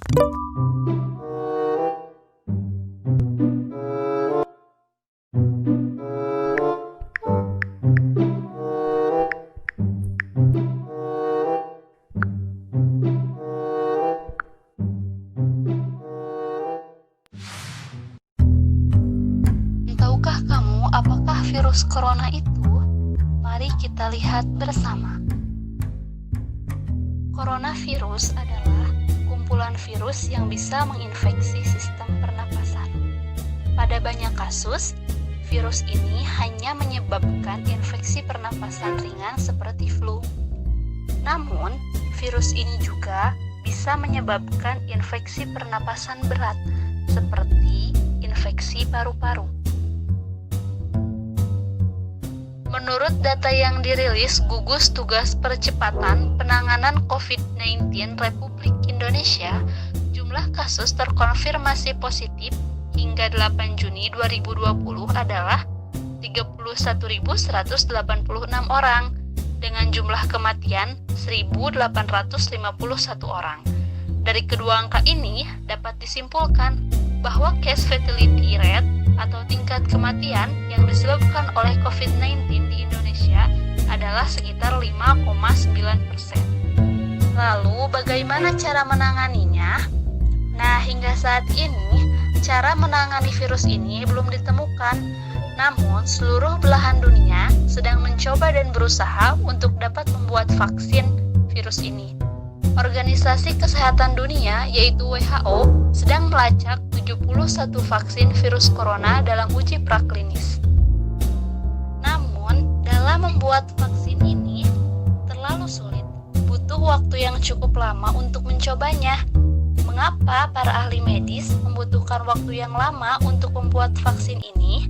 Tahukah kamu apakah virus corona itu? Mari kita lihat bersama. Coronavirus adalah kumpulan virus yang bisa menginfeksi sistem pernapasan. Pada banyak kasus, virus ini hanya menyebabkan infeksi pernapasan ringan seperti flu. Namun, virus ini juga bisa menyebabkan infeksi pernapasan berat seperti infeksi paru-paru. Menurut data yang dirilis Gugus Tugas Percepatan Penanganan COVID-19 Republik Indonesia, jumlah kasus terkonfirmasi positif hingga 8 Juni 2020 adalah 31.186 orang, dengan jumlah kematian 1.851 orang. Dari kedua angka ini dapat disimpulkan bahwa case fatality rate atau tingkat kematian yang disebabkan oleh COVID-19 di Indonesia adalah sekitar 5,9%. Lalu, bagaimana cara menanganinya? Nah, hingga saat ini, cara menangani virus ini belum ditemukan. Namun, seluruh belahan dunia sedang mencoba dan berusaha untuk dapat membuat vaksin virus ini. Organisasi Kesehatan Dunia, yaitu WHO, sedang melacak 71 vaksin virus corona dalam uji praklinis. Namun, dalam membuat vaksin ini terlalu sulit. Butuh waktu yang cukup lama untuk mencobanya. Mengapa para ahli medis membutuhkan waktu yang lama untuk membuat vaksin ini?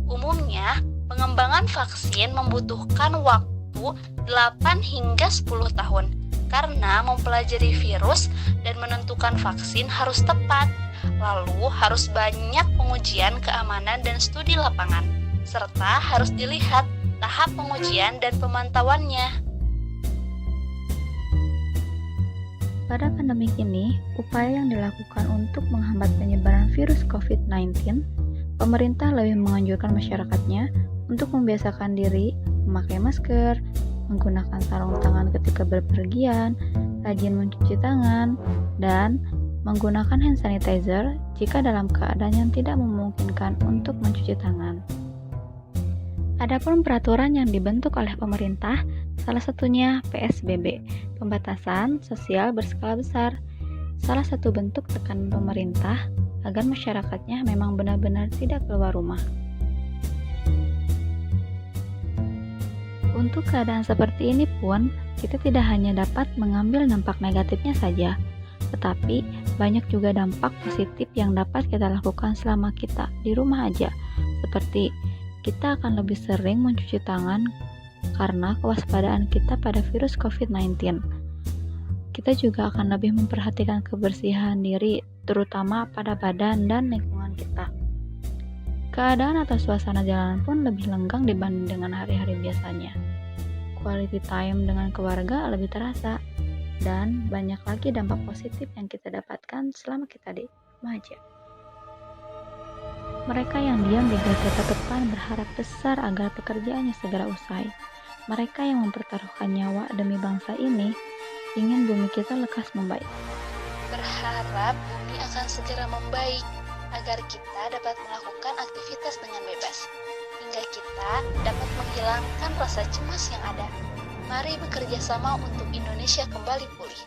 Umumnya, pengembangan vaksin membutuhkan waktu 8 hingga 10 tahun. Karena mempelajari virus dan menentukan vaksin harus tepat, lalu harus banyak pengujian keamanan dan studi lapangan, serta harus dilihat tahap pengujian dan pemantauannya. Pada pandemi ini, upaya yang dilakukan untuk menghambat penyebaran virus COVID-19, pemerintah lebih menganjurkan masyarakatnya untuk membiasakan diri memakai masker, menggunakan sarung tangan ketika berpergian, rajin mencuci tangan, dan menggunakan hand sanitizer jika dalam keadaan yang tidak memungkinkan untuk mencuci tangan. Adapun peraturan yang dibentuk oleh pemerintah, salah satunya PSBB, pembatasan sosial berskala besar. Salah satu bentuk tekanan pemerintah agar masyarakatnya memang benar-benar tidak keluar rumah. Untuk keadaan seperti ini pun, kita tidak hanya dapat mengambil dampak negatifnya saja, tetapi banyak juga dampak positif yang dapat kita lakukan selama kita di rumah aja, seperti kita akan lebih sering mencuci tangan karena kewaspadaan kita pada virus COVID-19. Kita juga akan lebih memperhatikan kebersihan diri, terutama pada badan dan lingkungan kita. Keadaan atau suasana jalanan pun lebih lenggang dibanding dengan hari-hari biasanya. Quality time dengan keluarga lebih terasa, dan banyak lagi dampak positif yang kita dapatkan selama kita di rumah aja. Mereka yang diam di garda terdepan berharap besar agar pekerjaannya segera usai. Mereka yang mempertaruhkan nyawa demi bangsa ini ingin bumi kita lekas membaik. Berharap bumi akan segera membaik agar kita dapat melakukan aktivitas dengan bebas, hingga kita dapat menghilangkan rasa cemas yang ada. Mari bekerja sama untuk Indonesia kembali pulih.